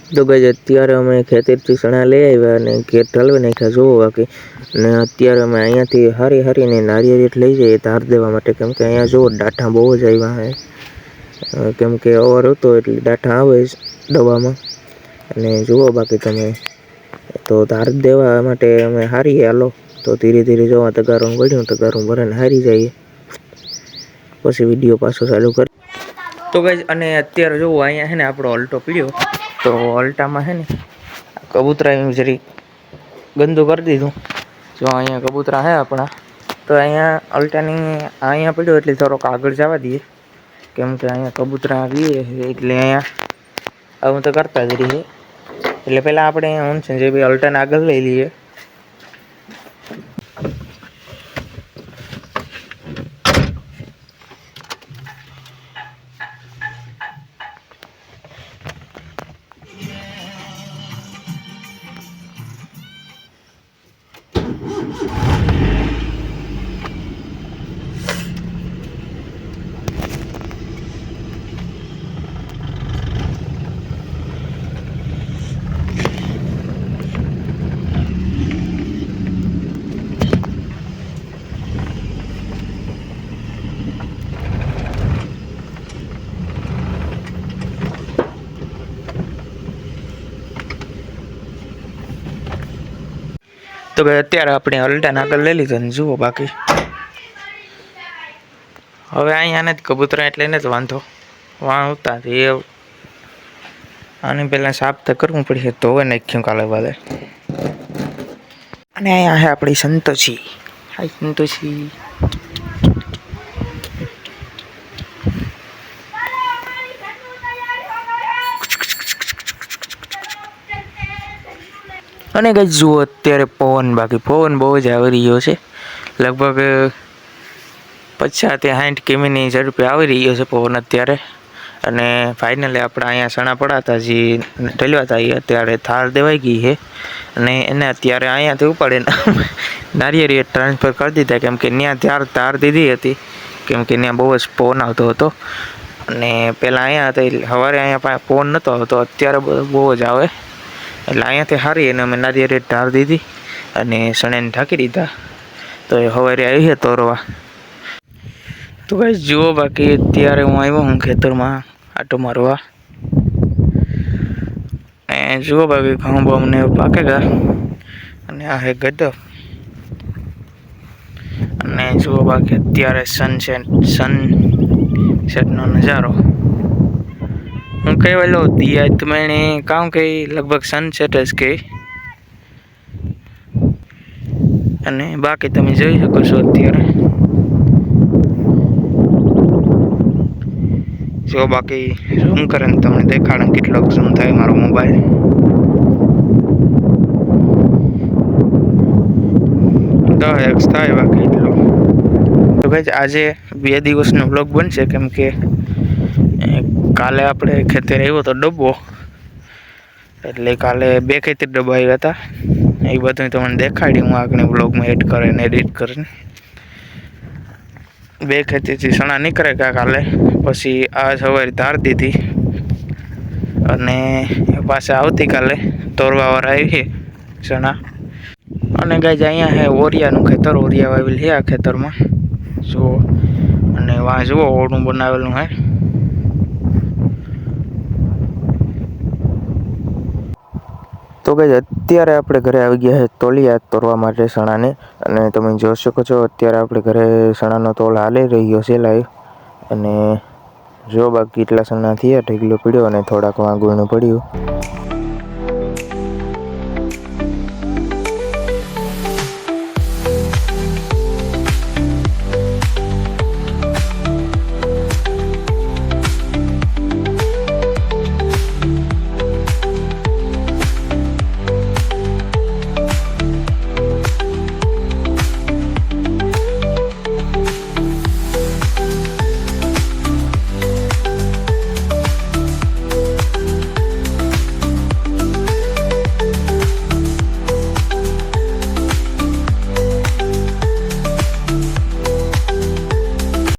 તો ગાઈસ અત્યારે અમે ખેતરથી ચણા લઈ આવ્યા અને ઘેર ઠલવી નાખ્યા જોવો બાકી ને અત્યારે અમે અહીંયાથી હારીને નારિયેળ લઈ જઈએ ધાર દેવા માટે કેમ કે અહીંયા જોવો ડાઠા બહુ જ આવ્યા છે કેમ કે અવાર હતો એટલે ડાઠા આવે જ દવામાં અને જુઓ બાકી તમે તો ધાર દેવા માટે અમે હારીએ હાલો તો ધીરે ધીરે જોવા તગારું વળ્યું તગારું ભરાને હારી જઈએ પછી વિડીયો પાછો ચાલુ કરી તો ગાઈસ અને અત્યારે જોવો અહીંયા છે ને આપણો અલ્ટો પીડ્યો તો અલ્ટામાં છે ને કબૂતરા જરી ગંદુ કરી દીધું જો અહીંયા કબૂતરા છે આપણા તો અહીંયા અલ્ટાની અહીંયા પડ્યો એટલે થોડોક આગળ જવા દઈએ કેમ કે અહીંયા કબૂતરા આવીએ એટલે અહીંયા આવું તો કરતા જ રહીએ એટલે પહેલાં આપણે હું છે જે ભાઈ અલ્ટાને આગળ લઈ લઈએ તો ભાઈ અત્યારે આપણે અલ્ટાને આગળ લઈ લીધો ને જુઓ બાકી હવે અહીંયા નથી કબૂતરા એટલે નથી વાંધો વાં ઉતા એ આને પહેલાં સાફ તો કરવું પડશે તો હવે નાખ્યું કાલે વાલે અને અહીંયા છે આપણી સંતોષી હાય સંતોષી અને કંઈ જુઓ અત્યારે પવન બાકી પવન બહુ જ આવી રહ્યો છે લગભગ 50-60 કિમીની ઝડપે આવી રહ્યો છે પવન અત્યારે અને ફાઇનલી આપણે અહીંયા સણા પડાતા જે ઢલવા હતા એ અત્યારે થાર દેવાઈ ગઈ છે અને એને અત્યારે અહીંયાથી ઉપાડીને નારિયેળ ટ્રાન્સફર કરી દીધા કેમ કે ત્યાં તાર દીધી હતી કેમ કે ત્યાં બહુ જ પવન આવતો હતો અને પહેલાં અહીંયા હતા સવારે અહીંયા પવન નહોતો આવતો અત્યારે બહુ જ આવે એટલે અહીંયાથી હારી અને અમે નારિયેળ ધાર દીધી અને સણેને ઢાંકી દીધા તો એ સવારે આવી છે તોરવા તો ગાઈસ જુઓ બાકી અત્યારે હું આવ્યો હું ખેતરમાં આટો મારવા અને જુઓ બાકી ઘઉં બહુને પાકેગા અને આ હે ગડો અને જુઓ બાકી અત્યારે સનસેટનો નજારો હું કહેવા લો દિયા તો મેં કામ કહી લગભગ સનસેટ જ કહી અને બાકી તમે જોઈ શકો છો અત્યારે જો બાકી ઝૂમ કરે ને તમને દેખાડે કેટલોક ઝૂમ થાય મારો મોબાઈલ x થાય બાકી એટલો તો ગાઈસ આજે 2 દિવસનો વ્લોગ બનશે કેમ કે કાલે આપણે ખેતર આવ્યો તો ડબ્બો એટલે કાલે 2 ખેતર ડબ્બા આવ્યા હતા એ બધું તમને દેખાડી હું આગળ વ્લોગમાં એડ કરીને એડિટ કરીને 2 ખેતરથી સણા નીકળે કાલે પછી આ સવારે ધાર દીધી અને પાછા આવતીકાલે તોરવાવાળા આવી સણા અને ગાઈસ અહીંયા હે ઓરિયાનું ખેતર ઓરિયા વાવેલ છે આ ખેતરમાં જુઓ અને વાં જુઓ ઓળું બનાવેલું હે તો ગાઈસ અત્યારે આપણે ઘરે આવી ગયા છે તોલિયા તોરવા માટે સણાને અને તમે જોઈ શકો છો અત્યારે આપણે ઘરે સણાનો તોલ હાલી રહ્યો છે લાઈવ અને જો બાકી કેટલા સણા થયા ઢગલો પડ્યો અને થોડાક વાંગુનું પડ્યું